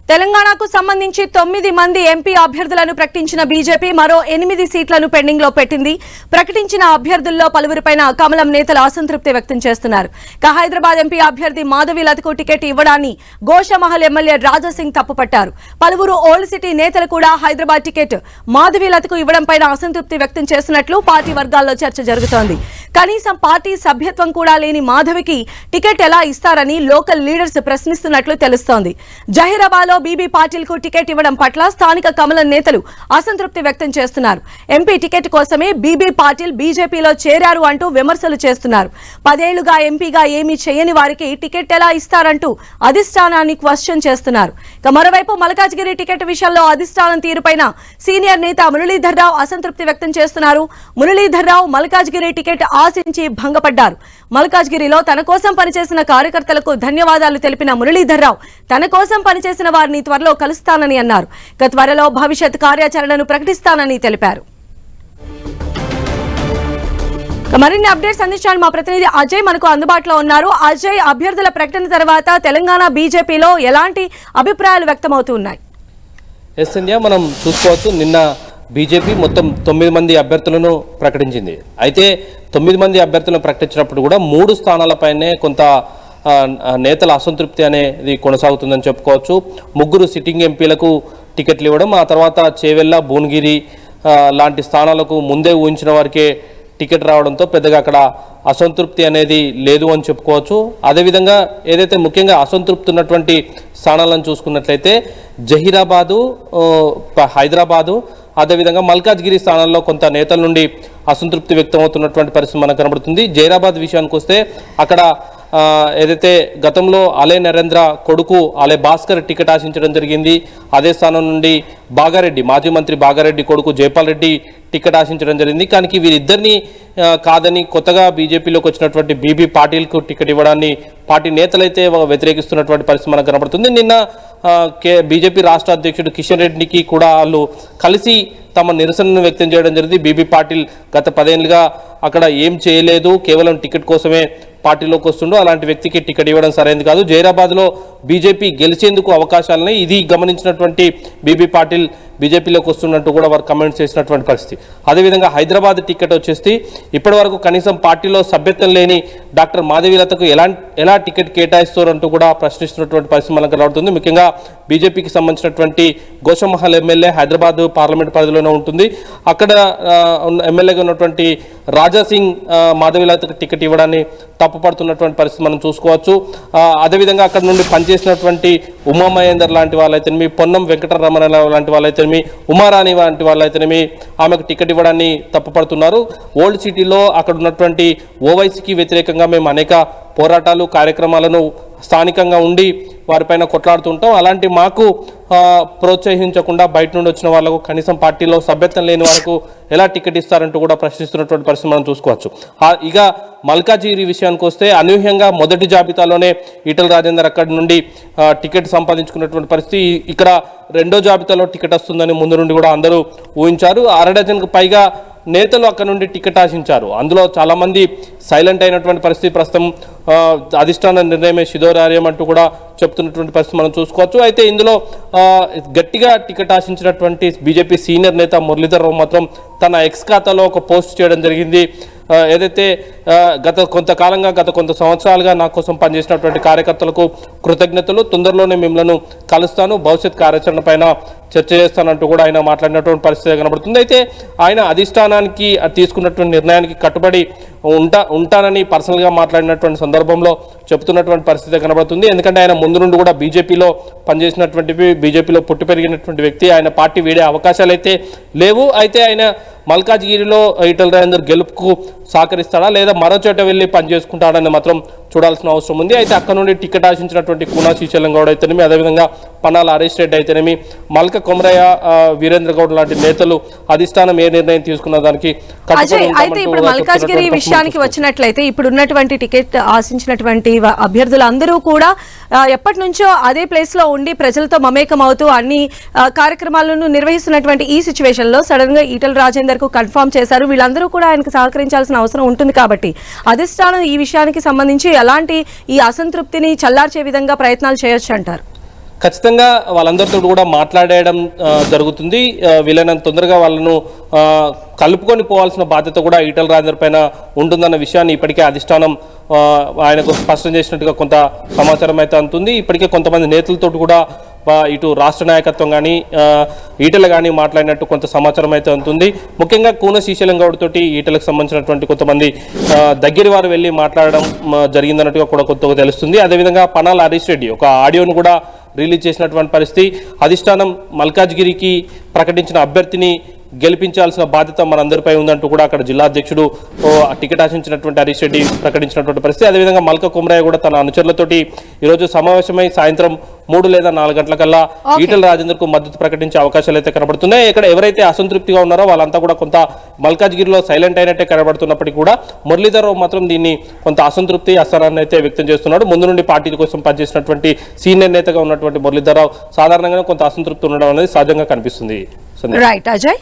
తెలంగాణకు సంబంధించి 9 మంది ఎంపీ అభ్యర్థులను ప్రకటించిన బీజేపీ మరో 8 సీట్లను పెండింగ్ లో పెట్టింది. ప్రకటించిన అభ్యర్థుల్లో పలువురిపైన కమలం నేతలు అసంతృప్తి వ్యక్తం చేస్తున్నారు. హైదరాబాద్ ఎంపీ అభ్యర్థి మాధవి లతకు టికెట్ ఇవ్వడాన్ని గోషమహల్ ఎమ్మెల్యే రాజాసింగ్ తప్పుపట్టారు. పలువురు ఓల్డ్ సిటీ నేతలు కూడా హైదరాబాద్ టికెట్ మాధవి లతకు ఇవ్వడంపై అసంతృప్తి వ్యక్తం చేస్తున్నట్లు పార్టీ వర్గాల్లో చర్చ జరుగుతోంది. కనీసం పార్టీ సభ్యత్వం కూడా లేని మాధవికి టికెట్ ఎలా ఇస్తారని లోకల్ లీడర్స్ ప్రశ్నిస్తున్నట్లు తెలుస్తోంది. జహీరాబాద్ బీబీ పాటిల్ కు టికెట్ ఇవ్వడం పట్ల స్థానిక కమలం నేతలు అసంతృప్తి వ్యక్తం చేస్తున్నారు. ఎంపీ టికెట్ కోసమే బీబీ పాటిల్ బీజేపీలో చేరారు అంటూ విమర్శలు చేస్తున్నారు. 10 ఏళ్లుగా ఎంపీగా ఏమీ చేయని వారికి టికెట్ ఎలా ఇస్తారంటూ అధిష్టానాన్ని క్వశ్చన్ చేస్తున్నారు. మరోవైపు మల్కాజ్గిరి టికెట్ విషయంలో అధిష్టానం తీరుపైన సీనియర్ నేత మురళీధర్ రావు అసంతృప్తి వ్యక్తం చేస్తున్నారు. మురళీధర్ రావు మల్కాజ్గిరి టికెట్ ఆశించి భంగపడ్డారు. మల్కాజ్గిరిలో తన కోసం పనిచేసిన కార్యకర్తలకు ధన్యవాదాలు తెలిపిన మురళీధర్ రావు తన కోసం పనిచేసిన వారిని త్వరలో కలుస్తానని అన్నారు. త్వరలో భవిష్యత్ కార్యాచరణను ప్రకటిస్తానని తెలిపారు. మరిన్ని అప్డేట్స్ అందించాలని మా ప్రతినిధి అజయ్ మనకు అందుబాటులో ఉన్నారు. అజయ్, అభ్యర్థుల ప్రకటన తర్వాత తెలంగాణ బీజేపీలో ఎలాంటి అభిప్రాయాలు వ్యక్తమవుతున్నాయి? ఎస్ ఇండియా, మనం చూసుకోవచ్చు. నిన్న బీజేపీ మొత్తం 9 మంది అభ్యర్థులను ప్రకటించింది. అయితే 9 మంది అభ్యర్థులను ప్రకటించినప్పుడు కూడా 3 స్థానాలపైనే కొంత నేతల అసంతృప్తి అనేది కొనసాగుతుందని చెప్పుకోవచ్చు. 3 సిట్టింగ్ ఎంపీలకు టికెట్లు ఇవ్వడం, ఆ తర్వాత చేవెళ్ళ, భువనగిరి లాంటి స్థానాలకు ముందే ఊహించిన వారికే టికెట్ రావడంతో పెద్దగా అక్కడ అసంతృప్తి అనేది లేదు అని చెప్పుకోవచ్చు. అదేవిధంగా ఏదైతే ముఖ్యంగా అసంతృప్తి ఉన్నటువంటి స్థానాలను చూసుకున్నట్లయితే జహీరాబాదు, హైదరాబాదు, అదేవిధంగా మల్కాజ్గిరి స్థానాల్లో కొంత నేతల నుండి అసంతృప్తి వ్యక్తమవుతున్నటువంటి పరిస్థితి మనకు కనబడుతుంది. జహీరాబాద్ విషయానికి వస్తే అక్కడ ఏదైతే గతంలో అలే నరేంద్ర కొడుకు అలే భాస్కర్ టికెట్ ఆశించడం జరిగింది. అదే స్థానం నుండి బాగారెడ్డి, మాజీ మంత్రి బాగారెడ్డి కొడుకు జైపాల్ రెడ్డి టికెట్ ఆశించడం జరిగింది. కానీ వీరిద్దరిని కాదని కొత్తగా బీజేపీలోకి వచ్చినటువంటి బీబీ పాటిల్కు టికెట్ ఇవ్వడాన్ని పార్టీ నేతలైతే వ్యతిరేకిస్తున్నటువంటి పరిస్థితి మనకు కనబడుతుంది. నిన్న బీజేపీ రాష్ట్ర అధ్యక్షుడు కిషన్ రెడ్డికి కూడా వాళ్ళు కలిసి తమ నిరసనను వ్యక్తం చేయడం జరిగింది. బీబీ పాటిల్ గత 10 ఏళ్ళుగా అక్కడ ఏం చేయలేదు, కేవలం టికెట్ కోసమే పార్టీలోకి వస్తుండో అలాంటి వ్యక్తికి టికెట్ ఇవ్వడం సరైనది కాదు. జైరాబాద్లో బీజేపీ గెలిచేందుకు అవకాశాలని ఇది గమనించినటువంటి బీబీ పాటిల్ బీజేపీలోకి వస్తున్నట్టు కూడా వారు కమెంట్స్ చేసినటువంటి పరిస్థితి. అదేవిధంగా హైదరాబాద్ టికెట్ వచ్చేసి ఇప్పటి వరకు కనీసం పార్టీలో సభ్యత్వం లేని డాక్టర్ మాధవి లతకు ఎలా టికెట్ కేటాయిస్తారంటూ కూడా ప్రశ్నిస్తున్నటువంటి పరిస్థితి మనకు కనబడుతుంది. ముఖ్యంగా బీజేపీకి సంబంధించినటువంటి గోషమహల్ ఎమ్మెల్యే హైదరాబాద్ పార్లమెంట్ పరిధిలోనే ఉంటుంది. అక్కడ ఎమ్మెల్యేగా ఉన్నటువంటి రాజాసింగ్ మాధవి లతకు టికెట్ ఇవ్వడాన్ని తప్పుపడుతున్నటువంటి పరిస్థితి మనం చూసుకోవచ్చు. అదేవిధంగా అక్కడ నుండి పనిచేసినటువంటి ఉమా మహేందర్ లాంటి వాళ్ళైతేనేమి, పొన్నం వెంకటరమణ లాంటి వాళ్ళైతేనేమి, ఉమారాణి లాంటి వాళ్ళైతేనేమి ఆమెకు టికెట్ ఇవ్వడాన్ని తప్పుపడుతున్నారు. ఓల్డ్ సిటీలో అక్కడ ఉన్నటువంటి ఓవైసీకి వ్యతిరేకంగా మేము అనేక పోరాటాలు, కార్యక్రమాలను స్థానికంగా ఉండి వారిపైన కొట్లాడుతుంటాం. అలాంటి మాకు ప్రోత్సహించకుండా బయట నుండి వచ్చిన వాళ్ళకు, కనీసం పార్టీలో సభ్యత్వం లేని వాళ్ళకు ఎలా టికెట్ ఇస్తారంటూ కూడా ప్రశ్నిస్తున్నటువంటి పరిస్థితి మనం చూసుకోవచ్చు. ఇక మల్కాజ్గిరి విషయానికి వస్తే అనూహ్యంగా మొదటి జాబితాలోనే ఈటల రాజేందర్ అక్కడి నుండి టికెట్ సంపాదించుకున్నటువంటి పరిస్థితి. ఇక్కడ రెండో జాబితాలో టికెట్ వస్తుందని ముందు నుండి కూడా అందరూ ఊహించారు. 6 డజన్కు పైగా నేతలు అక్కడ నుండి టికెట్ ఆశించారు. అందులో చాలామంది సైలెంట్ అయినటువంటి పరిస్థితి ప్రస్తుతం అధిష్టాన నిర్ణయమే శిరోధార్యం అంటూ కూడా చెప్తున్నటువంటి పరిస్థితి మనం చూసుకోవచ్చు. అయితే ఇందులో గట్టిగా టికెట్ ఆశించినటువంటి బీజేపీ సీనియర్ నేత మురళీధర్ రావు మాత్రం తన ఎక్స్ ఖాతాలో ఒక పోస్ట్ చేయడం జరిగింది. ఏదైతే గత కొంత సంవత్సరాలుగా నా కోసం పనిచేసినటువంటి కార్యకర్తలకు కృతజ్ఞతలు, తొందరలోనే మిమ్మల్ని కలుస్తాను, భవిష్యత్ కార్యాచరణ పైన చర్చ చేస్తానంటూ కూడా ఆయన మాట్లాడినటువంటి పరిస్థితి కనబడుతుంది. అయితే ఆయన అధిష్టానానికి తీసుకున్నటువంటి నిర్ణయానికి కట్టుబడి ఉంటానని పర్సనల్గా మాట్లాడినటువంటి సందర్భంలో చెప్తున్నటువంటి పరిస్థితి కనబడుతుంది. ఎందుకంటే ఆయన ముందు నుండి కూడా బీజేపీలో పనిచేసినటువంటి, బీజేపీలో పుట్టి పెరిగినటువంటి వ్యక్తి. ఆయన పార్టీ వీడే అవకాశాలు అయితే లేవు. అయితే ఆయన మల్కాజ్గిరిలో ఈటల రాజేందర్ గెలుపుకు సహకరిస్తాడా లేదా మరో చోట వెళ్ళి పనిచేసుకుంటాడని మాత్రం చూడాల్సిన అవసరం ఉంది. అయితే అక్కడ నుండి టికెట్ ఆశించినటువంటి కూనా శ్రీశైలం గౌడ్ అయితేనేమి, అదేవిధంగా పన్నాల హరీష్ రెడ్డి అయితేనేమి, మల్క కొమరయ్య, వీరేంద్ర గౌడ్ లాంటి నేతలు అధిష్టానం ఏ నిర్ణయం తీసుకున్న దానికి అయితే ఇప్పుడు మల్కాజ్గిరి విషయానికి వచ్చినట్లయితే ఇప్పుడు ఉన్నటువంటి టికెట్ ఆశించినటువంటి అభ్యర్థులందరూ కూడా ఎప్పటి నుంచో అదే ప్లేస్ లో ఉండి ప్రజలతో మమేకం అవుతూ అన్ని కార్యక్రమాలను నిర్వహిస్తున్నటువంటి ఈ సిచ్యువేషన్ లో సడన్ గా ఈటల రాజేందర్ కు కన్ఫర్మ్ చేశారు. వీళ్ళందరూ కూడా ఆయనకు సహకరించాల్సిన అవసరం ఉంటుంది. కాబట్టి అధిష్టానం ఈ విషయానికి సంబంధించి ఎలాంటి ఈ అసంతృప్తిని చల్లార్చే విధంగా ప్రయత్నాలు చేయొచ్చు అంటారు? ఖచ్చితంగా వాళ్ళందరితో కూడా మాట్లాడేయడం జరుగుతుంది. వీలైనంత తొందరగా వాళ్ళను కలుపుకొని పోవాల్సిన బాధ్యత కూడా ఈటల రాజేందర్ పైన ఉంటుందన్న విషయాన్ని ఇప్పటికే అధిష్టానం ఆయనకు స్పష్టం చేసినట్టుగా కొంత సమాచారం అయితే అందుతుంది. ఇప్పటికే కొంతమంది నేతలతో కూడా ఇటు రాష్ట్ర నాయకత్వం కానీ ఈటలు కానీ మాట్లాడినట్టు కొంత సమాచారం అయితే ఉంటుంది. ముఖ్యంగా కూన శ్రీశైలం గౌడ్ తోటి ఈటలకు సంబంధించినటువంటి కొంతమంది దగ్గర వారు వెళ్ళి మాట్లాడడం జరిగిందన్నట్టుగా కూడా కొత్తగా తెలుస్తుంది. అదేవిధంగా పనాల హరీష్ రెడ్డి ఒక ఆడియోను కూడా రిలీజ్ చేసినటువంటి పరిస్థితి. అధిష్టానం మల్కాజ్గిరికి ప్రకటించిన అభ్యర్థిని గెలిపించాల్సిన బాధ్యత మనందరిపై ఉందంటూ కూడా అక్కడ జిల్లా అధ్యక్షుడు టికెట్ ఆశించినటువంటి హరీష్ రెడ్డి ప్రకటించినటువంటి పరిస్థితి. అదేవిధంగా మల్క కుమరయ్య కూడా తన అనుచరులతోటి ఈరోజు సమావేశమై సాయంత్రం 3 లేదా 4 గంటలకల్లా ఈటల రాజేందర్ కు మద్దతు ప్రకటించే అవకాశాలు అయితే కనబడుతున్నాయి. ఇక్కడ ఎవరైతే అసంతృప్తిగా ఉన్నారో వాళ్ళంతా కూడా కొంత మల్కాజ్గిరిలో సైలెంట్ అయినట్టే కనబడుతున్నప్పటికీ కూడా మురళీధరరావు మాత్రం దీన్ని కొంత అసంతృప్తి అసహనాన్ని అయితే వ్యక్తం చేస్తున్నాడు. ముందు నుండి పార్టీల కోసం పనిచేసినటువంటి సీనియర్ నేతగా ఉన్నటువంటి మురళీధరరావు సాధారణంగానే కొంత అసంతృప్తి ఉండడం అనేది సహజంగా కనిపిస్తుంది. రైట్ అజయ్.